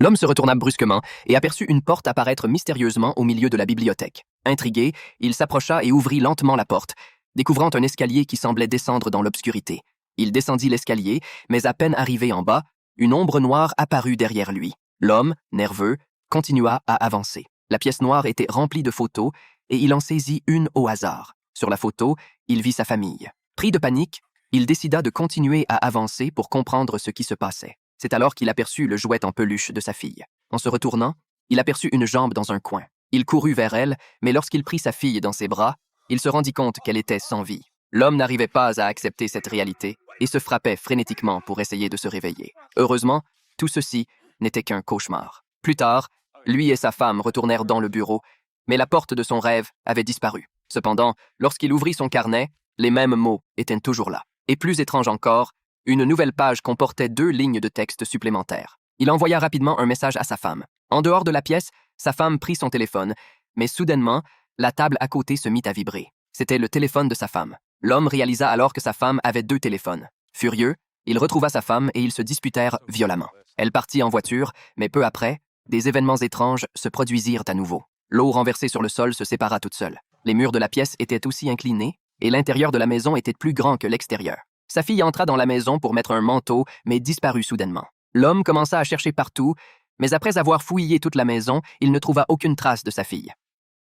L'homme se retourna brusquement et aperçut une porte apparaître mystérieusement au milieu de la bibliothèque. Intrigué, il s'approcha et ouvrit lentement la porte, découvrant un escalier qui semblait descendre dans l'obscurité. Il descendit l'escalier, mais à peine arrivé en bas, une ombre noire apparut derrière lui. L'homme, nerveux, continua à avancer. La pièce noire était remplie de photos et il en saisit une au hasard. Sur la photo, il vit sa famille. Pris de panique, il décida de continuer à avancer pour comprendre ce qui se passait. C'est alors qu'il aperçut le jouet en peluche de sa fille. En se retournant, il aperçut une jambe dans un coin. Il courut vers elle, mais lorsqu'il prit sa fille dans ses bras, il se rendit compte qu'elle était sans vie. L'homme n'arrivait pas à accepter cette réalité et se frappait frénétiquement pour essayer de se réveiller. Heureusement, tout ceci n'était qu'un cauchemar. Plus tard, lui et sa femme retournèrent dans le bureau, mais la porte de son rêve avait disparu. Cependant, lorsqu'il ouvrit son carnet, les mêmes mots étaient toujours là. Et plus étrange encore, une nouvelle page comportait 2 lignes de texte supplémentaires. Il envoya rapidement un message à sa femme. En dehors de la pièce, sa femme prit son téléphone, mais soudainement, la table à côté se mit à vibrer. C'était le téléphone de sa femme. L'homme réalisa alors que sa femme avait 2 téléphones. Furieux, il retrouva sa femme et ils se disputèrent violemment. Elle partit en voiture, mais peu après, des événements étranges se produisirent à nouveau. L'eau renversée sur le sol se sépara toute seule. Les murs de la pièce étaient aussi inclinés et l'intérieur de la maison était plus grand que l'extérieur. Sa fille entra dans la maison pour mettre un manteau, mais disparut soudainement. L'homme commença à chercher partout, mais après avoir fouillé toute la maison, il ne trouva aucune trace de sa fille.